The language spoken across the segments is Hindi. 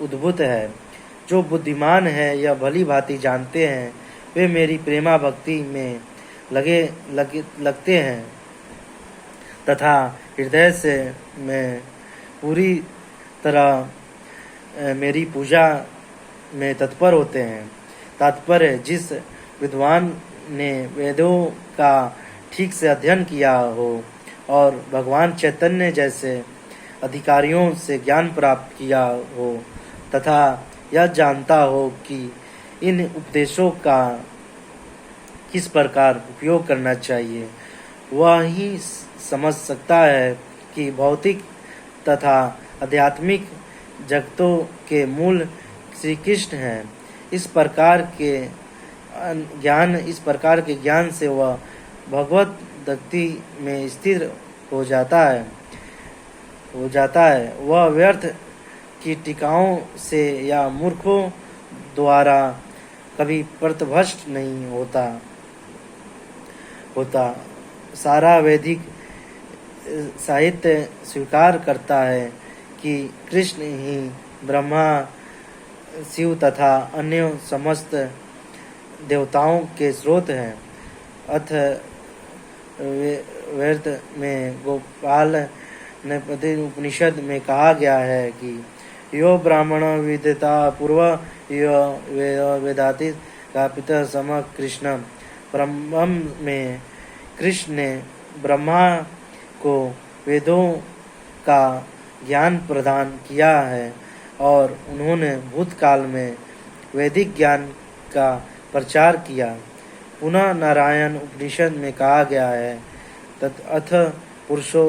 उद्भूत है। जो बुद्धिमान है या भली भांति जानते हैं, वे मेरी प्रेमा भक्ति में लगते हैं तथा हृदय से मैं पूरी तरह मेरी पूजा में तत्पर होते हैं। तात्पर्य, जिस विद्वान ने वेदों का ठीक से अध्ययन किया हो और भगवान चैतन्य जैसे अधिकारियों से ज्ञान प्राप्त किया हो तथा यह जानता हो कि इन उपदेशों का किस प्रकार उपयोग करना चाहिए, वह ही समझ सकता है कि भौतिक तथा आध्यात्मिक जगतों के मूल श्री कृष्ण हैं। इस प्रकार के ज्ञान से वह भगवत भक्ति में स्थिर हो जाता है। वह व्यर्थ की टीकाओं से या मूर्खों द्वारा कभी पथभ्रष्ट नहीं होता। सारा वैदिक साहित्य स्वीकार करता है कि कृष्ण ही ब्रह्मा, शिव तथा अन्य समस्त देवताओं के स्रोत हैं। अथ वेद में गोपाल ने उपनिषद में कहा गया है कि यो ब्राह्मण विदिता पूर्व यो वेदाति का पिता सम कृष्ण। ब्रह्म में कृष्ण ने ब्रह्मा को वेदों का ज्ञान प्रदान किया है और उन्होंने भूतकाल में वैदिक ज्ञान का प्रचार किया। पुनः नारायण उपनिषद में कहा गया है अथ पुरुषो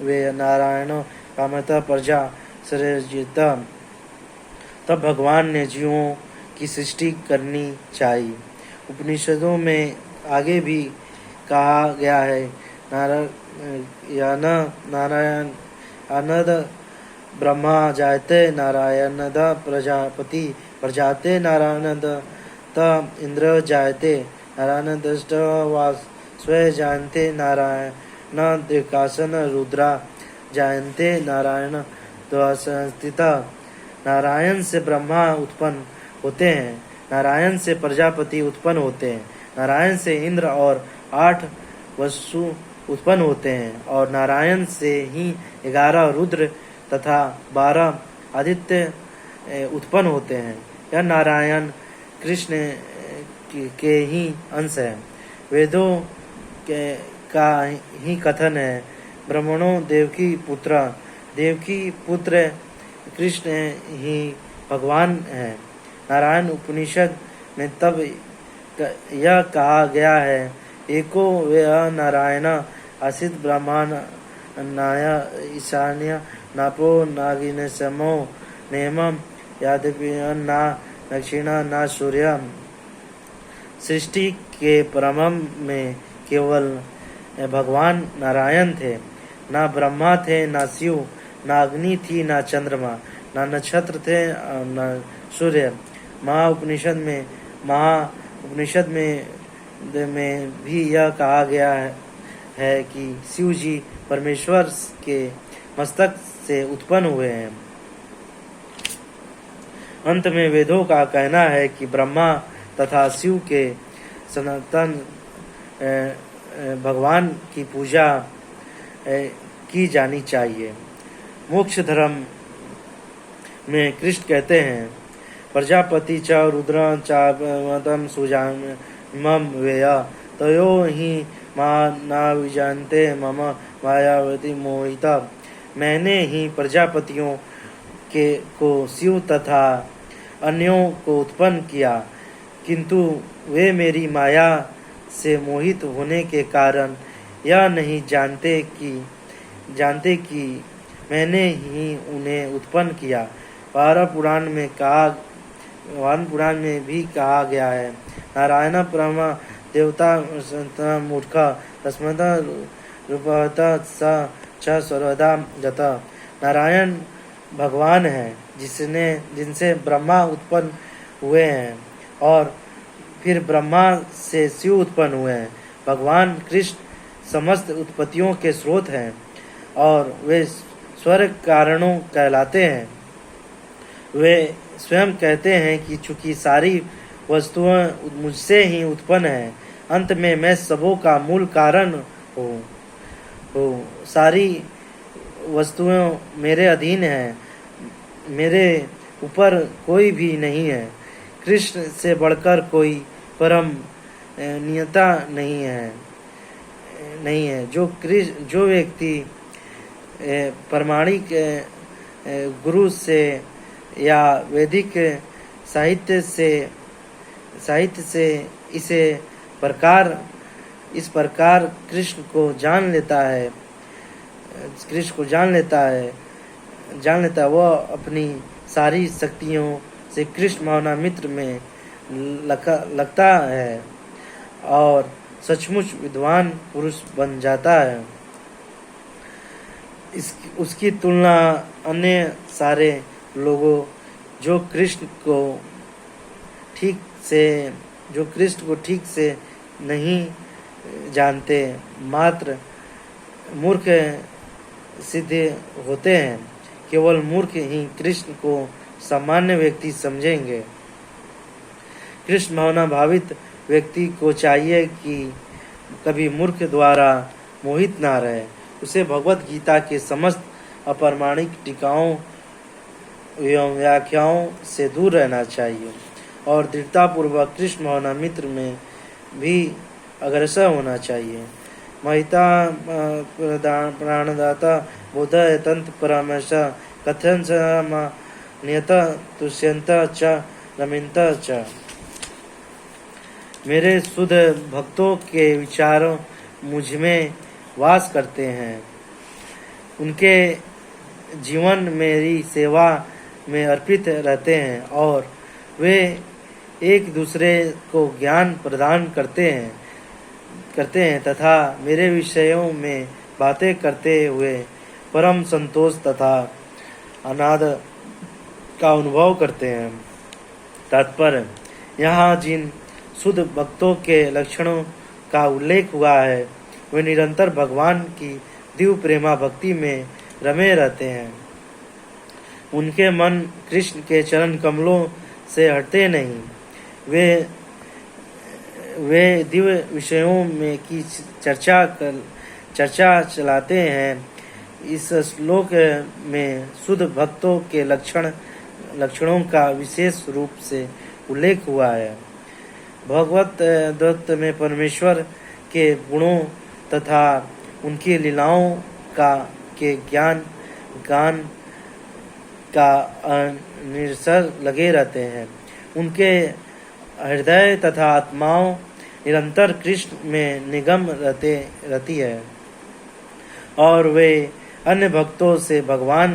वे नारायण कामता प्रजा सृजित। तब भगवान ने जीवों की सृष्टि करनी चाहिए। उपनिषदों में आगे भी कहा गया है नारायण अनद ब्रह्मा जायते नारायणद प्रजापति प्रजाते नारायणद त इंद्र जायते नारायण दृष्ट वास स्वयं जानते नारायण दिकासन रुद्रा जानते नारायण द्वासंस्थिता। नारायण से ब्रह्मा उत्पन्न होते हैं, नारायण से प्रजापति उत्पन्न होते हैं, नारायण से इंद्र और 8 वसु उत्पन्न होते हैं और नारायण से ही 11 रुद्र तथा 12 आदित्य उत्पन्न होते हैं। यह नारायण कृष्ण के ही अंश है। वेदों का ही कथन है ब्राह्मणों देवकी पुत्र कृष्ण ही भगवान है। नारायण उपनिषद में तब यह कहा गया है एको वे नारायण आसित ब्रह्मण नाय ईशान्य नापो नागिन समो नेमम यादपि ना दक्षिण ना सूर्य। सृष्टि के प्रारंभ में केवल भगवान नारायण थे, ना ब्रह्मा थे, ना शिव, ना अग्नि थी, ना चंद्रमा, ना नक्षत्र थे, ना सूर्य। महाउपनिषद में भी यह कहा गया है कि शिव जी परमेश्वर के मस्तक से उत्पन्न हुए हैं। अंत में वेदों का कहना है कि ब्रह्मा तथा शिव के सनातन भगवान की पूजा की जानी चाहिए। मोक्ष धर्म में कृष्ण कहते हैं प्रजापति च रुद्र च सुजामम वेय तयो ही मां न विजानते मम मायावती मोहिता। मैंने ही प्रजापतियों को शिव तथा अन्यों को उत्पन्न किया, किंतु वे मेरी माया से मोहित होने के कारण यह नहीं जानते कि मैंने ही उन्हें उत्पन्न किया। वार पुराण में भी कहा गया है नारायण परमा देवता मूर्ख तस्मद रूपता स च सर्वदा गता। नारायण भगवान है जिनसे ब्रह्मा उत्पन्न हुए हैं और फिर ब्रह्मा से शिव उत्पन्न हुए हैं। भगवान कृष्ण समस्त उत्पत्तियों के स्रोत हैं और वे स्वर्ग कारणों कहलाते हैं। वे स्वयं कहते हैं कि चूंकि सारी वस्तुएं मुझसे ही उत्पन्न है, अंत में मैं सबों का मूल कारण हूँ। सारी वस्तुएं मेरे अधीन हैं, मेरे ऊपर कोई भी नहीं है। कृष्ण से बढ़कर कोई परम नियता नहीं है। जो व्यक्ति प्रामाणिक गुरु से या वैदिक साहित्य से इस प्रकार कृष्ण को जान लेता है, वह अपनी सारी शक्तियों से कृष्ण भावना मित्र में लगता है और सचमुच विद्वान पुरुष बन जाता है। उसकी तुलना अन्य सारे लोगों जो कृष्ण को ठीक से नहीं जानते, मात्र मूर्ख सिद्ध होते हैं। केवल मूर्ख ही कृष्ण को सामान्य व्यक्ति समझेंगे। कृष्ण भावना भावित व्यक्ति को चाहिए कि कभी मूर्ख द्वारा मोहित ना रहे। उसे भगवत गीता के समस्त अप्रामाणिक टीकाओं एवं व्याख्याओं से दूर रहना चाहिए और दृढ़तापूर्वक कृष्ण भावना मित्र में भी अग्रसर होना चाहिए। महिता प्राणदाता बोध तंत्र परामर्श कथन नियत तुष्यंत च रमिंत च। मेरे शुद्ध भक्तों के विचारों मुझ में वास करते हैं। उनके जीवन मेरी सेवा में अर्पित रहते हैं और वे एक दूसरे को ज्ञान प्रदान करते हैं तथा मेरे विषयों में बातें करते हुए परम संतोष तथा आनंद का अनुभव करते हैं। तात्पर्य, यहाँ जिन शुद्ध भक्तों के लक्षणों का उल्लेख हुआ है वे निरंतर भगवान की दिव्य प्रेमा भक्ति में रमे रहते हैं। उनके मन कृष्ण के चरण कमलों से हटते नहीं। वे दिव्य विषयों में की चर्चा चलाते हैं। इस श्लोक में शुद्ध भक्तों के लक्षणों का विशेष रूप से उल्लेख हुआ है। भगवत दत्त में परमेश्वर के गुणों तथा उनकी लीलाओं के गान का निरसर लगे रहते हैं। उनके हृदय तथा आत्माओं निरंतर कृष्ण में निगम रहती है और वे अन्य भक्तों से भगवान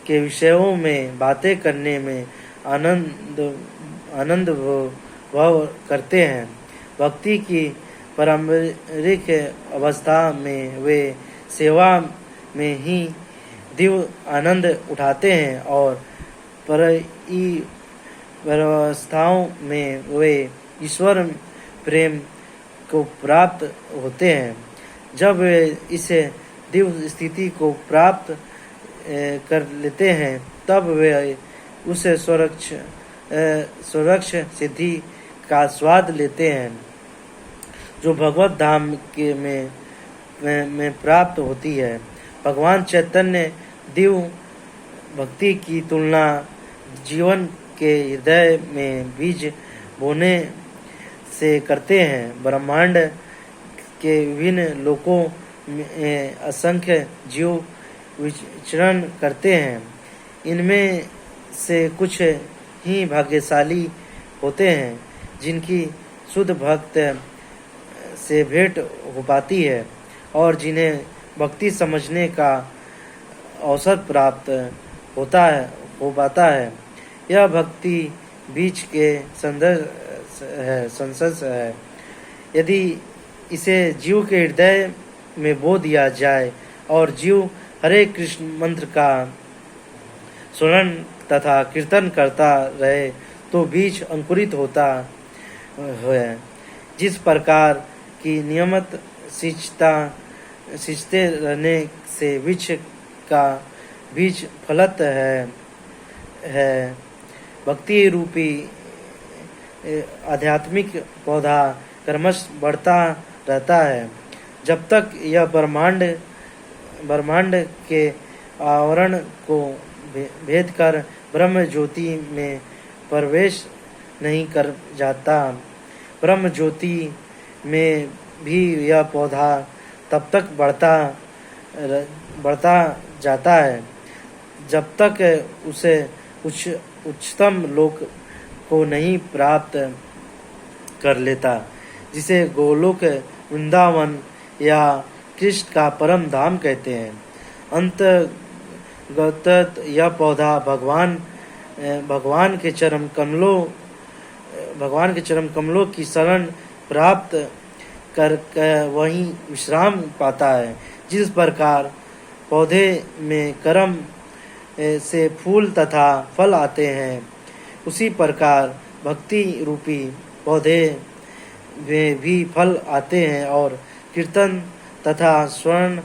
के विषयों में बातें करने में आनंद भाव करते हैं। भक्ति की पारंपरिक अवस्था में वे सेवा में ही दिव्य आनंद उठाते हैं और अवस्थाओं में वे ईश्वर प्रेम को प्राप्त होते हैं। जब वे इस दिव्य स्थिति को प्राप्त कर लेते हैं तब वे उस स्वरक्ष सिद्धि का स्वाद लेते हैं जो भगवत धाम के में प्राप्त होती है। भगवान चैतन्य दिव्य भक्ति की तुलना जीवन के हृदय में बीज बोने से करते हैं। ब्रह्मांड के विभिन्न लोकों में असंख्य जीव विचरण करते हैं। इनमें से कुछ ही भाग्यशाली होते हैं जिनकी शुद्ध भक्त से भेंट हो पाती है और जिन्हें भक्ति समझने का अवसर प्राप्त हो पाता है। यह भक्ति बीच के संसर्ग है। यदि इसे जीव के हृदय में बो दिया जाए और जीव हरे कृष्ण मंत्र का स्मरण तथा कीर्तन करता रहे तो बीज अंकुरित होता है। जिस प्रकार की नियमित सींचते रहने से वृक्ष का बीज फलत है भक्ति रूपी आध्यात्मिक पौधा क्रमश बढ़ता रहता है जब तक यह ब्रह्मांड के आवरण को भेद कर ब्रह्म ज्योति में प्रवेश नहीं कर जाता। ब्रह्म ज्योति में भी यह पौधा तब तक बढ़ता जाता है जब तक उसे उच्चतम लोक को नहीं प्राप्त कर लेता, जिसे गोलोक, वृंदावन या कृष्ण का परम धाम कहते हैं। अंतगत यह पौधा भगवान के चरण कमलों की शरण प्राप्त कर वहीं विश्राम पाता है। जिस प्रकार पौधे में कर्म से फूल तथा फल आते हैं, उसी प्रकार भक्ति रूपी पौधे में भी फल आते हैं और कीर्तन तथा स्वर्ण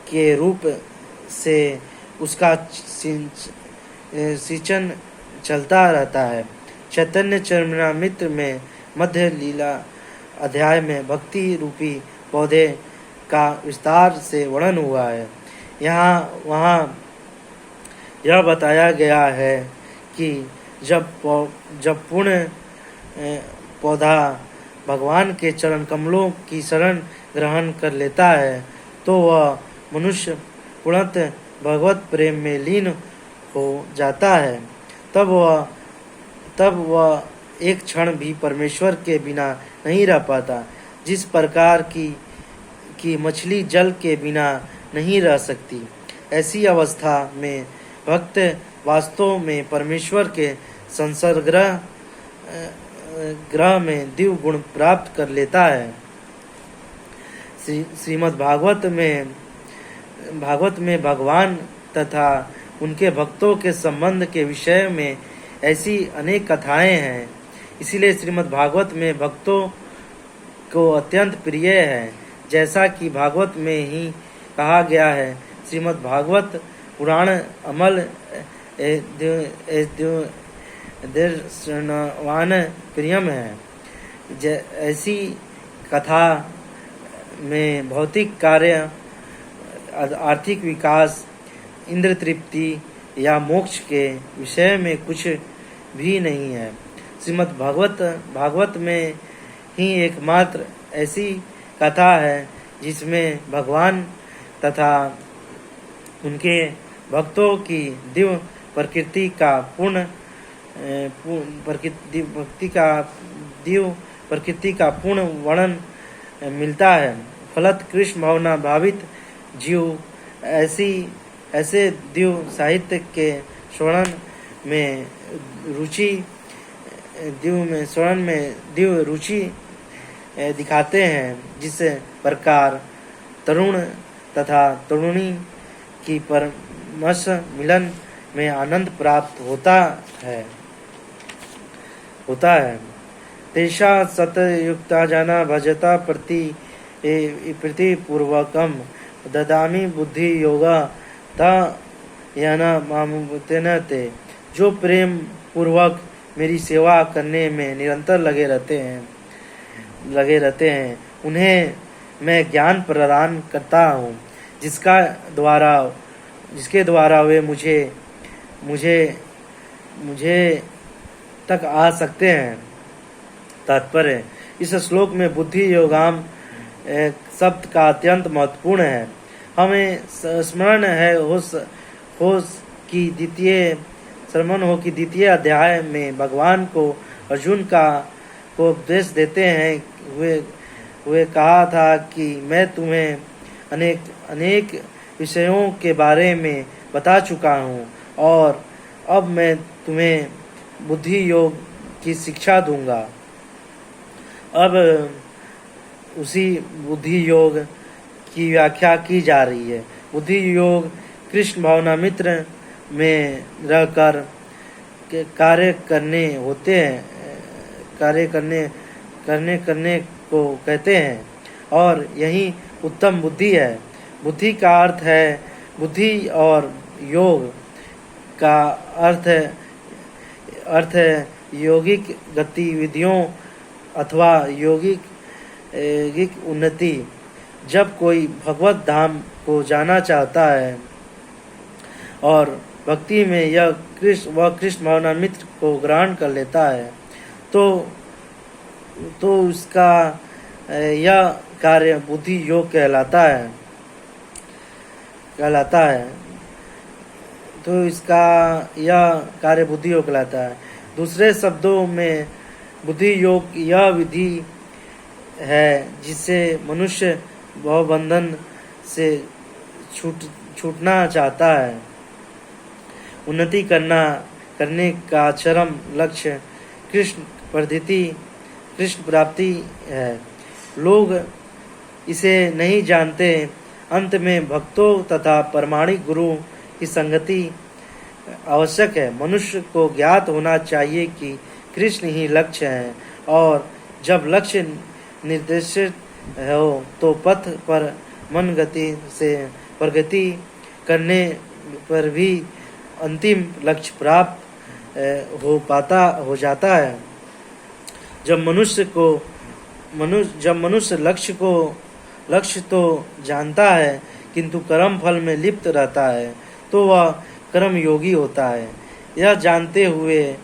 के रूप से उसका सिंचन चलता रहता है। चैतन्य चरणामृत में मध्य लीला अध्याय में भक्ति रूपी पौधे का विस्तार से वर्णन हुआ है। वहाँ यह बताया गया है कि जब पूर्ण पौधा भगवान के चरण कमलों की शरण ग्रहण कर लेता है तो वह मनुष्य पूर्णतः भगवत प्रेम में लीन हो जाता है। तब वह एक क्षण भी परमेश्वर के बिना नहीं रह पाता। जिस प्रकार की मछली जल के बिना नहीं रह सकती, ऐसी अवस्था में भक्त वास्तव में परमेश्वर के संसर्ग ग्रह में दिव्य गुण प्राप्त कर लेता है। श्रीमद् भागवत में भगवान तथा उनके भक्तों के संबंध के विषय में ऐसी अनेक कथाएं हैं। इसीलिए श्रीमद् भागवत में भक्तों को अत्यंत प्रिय है। जैसा कि भागवत में ही कहा गया है, श्रीमद् भागवत पुराण अमल दर्शनवान प्रियम है। ऐसी कथा में भौतिक कार्य, आर्थिक विकास, इंद्र तृप्ति या मोक्ष के विषय में कुछ भी नहीं है। श्रीमद् भागवत में ही एकमात्र ऐसी कथा है जिसमें भगवान तथा उनके भक्तों की दिव्य प्रकृति का पूर्ण वर्णन मिलता है। फलत कृष्ण भावना भावित जीव ऐसे दिव्य साहित्य के स्वर्ण में दिव्य रुचि दिखाते हैं, जिस प्रकार तरुण तथा तरुणी की परमश मिलन में आनंद प्राप्त होता है। तेषा सतयुक्ता जना भजता प्रीतिपूर्वकम ददामि बुद्धि योगा ता याना मामुतेन ते। जो प्रेम पूर्वक मेरी सेवा करने में निरंतर लगे रहते हैं उन्हें मैं ज्ञान प्रदान करता हूँ, जिसके द्वारा वे मुझे तक आ सकते हैं। तात्पर्य: इस श्लोक में बुद्धि योगाम शब्द का अत्यंत महत्वपूर्ण है। हमें स्मरण हो कि द्वितीय अध्याय में भगवान को अर्जुन को उपदेश देते हैं हुए कहा था कि मैं तुम्हें अनेक विषयों के बारे में बता चुका हूँ और अब मैं तुम्हें बुद्धि योग की शिक्षा दूंगा। अब उसी बुद्धि योग की व्याख्या की जा रही है। बुद्धि योग कृष्ण भावनामृत में रहकर कार्य करने को कहते हैं और यही उत्तम बुद्धि है। बुद्धि का अर्थ है बुद्धि और योग का अर्थ है यौगिक गतिविधियों अथवा यौगिक उन्नति। जब कोई भगवत धाम को जाना चाहता है और भक्ति में यह कृष्ण भावना मित्र को ग्रहण कर लेता है तो उसका यह कार्य बुद्धि योग कहलाता है। तो इसका यह कार्य बुद्धि योग कहलाता है। दूसरे शब्दों में बुद्धि योग यह विधि है जिससे मनुष्य भवबंधन से छूटना चाहता है। उन्नति करने का चरम लक्ष्य कृष्ण प्राप्ति है। लोग इसे नहीं जानते। अंत में भक्तों तथा प्रामाणिक गुरु की संगति आवश्यक है। मनुष्य को ज्ञात होना चाहिए कि कृष्ण ही लक्ष्य है और जब लक्ष्य निर्देशित हो तो पथ पर मन गति से प्रगति करने पर भी अंतिम लक्ष्य प्राप्त हो जाता है। जब मनुष्य लक्ष्य तो जानता है किंतु कर्म फल में लिप्त रहता है तो वह कर्म योगी होता है। यह जानते हुए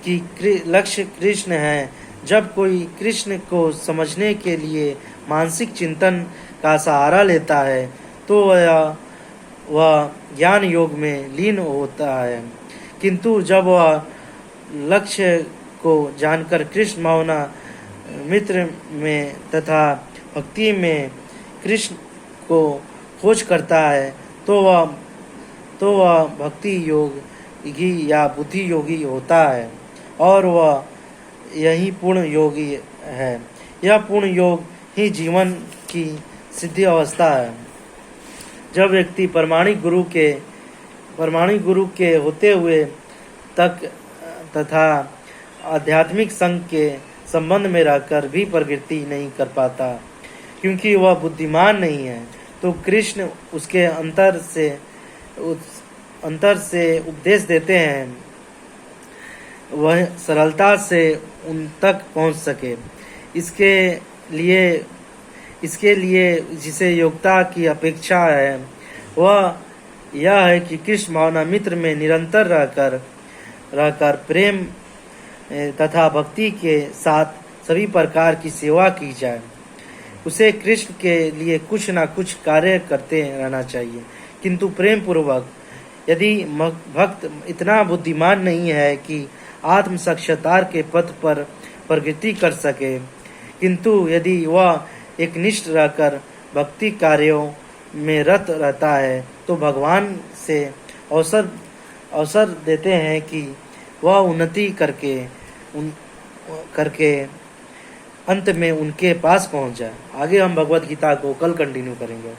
कि लक्ष्य कृष्ण है, जब कोई कृष्ण को समझने के लिए मानसिक चिंतन का सहारा लेता है तो वह ज्ञान योग में लीन होता है। किंतु जब वह लक्ष्य को जानकर कृष्ण भावना मित्र में तथा भक्ति में कृष्ण को खोज करता है तो वह भक्ति योगी या बुद्धि योगी होता है और वह यही पूर्ण योगी है। यह पूर्ण योग ही जीवन की सिद्धि अवस्था है। जब व्यक्ति प्रामाणिक गुरु के होते हुए तक तथा आध्यात्मिक संघ के संबंध में रहकर भी प्रगति नहीं कर पाता क्योंकि वह बुद्धिमान नहीं है, तो कृष्ण उसके अंतर से उपदेश देते हैं, वह सरलता से उन तक पहुंच सके। इसके लिए जिसे योग्यता की अपेक्षा है वह यह है कि कृष्ण भावना मित्र में निरंतर रहकर प्रेम तथा भक्ति के साथ सभी प्रकार की सेवा की जाए। उसे कृष्ण के लिए कुछ न कुछ कार्य करते रहना चाहिए, किंतु प्रेम पूर्वक। यदि भक्त इतना बुद्धिमान नहीं है कि आत्म साक्षात्कार के पथ पर प्रगति कर सके, किंतु यदि वह एक निष्ठ रहकर भक्ति कार्यों में रत रहता है तो भगवान से अवसर देते हैं कि वह उन्नति करके अंत में उनके पास पहुंच जाए। आगे हम भगवत गीता को कल कंटिन्यू करेंगे।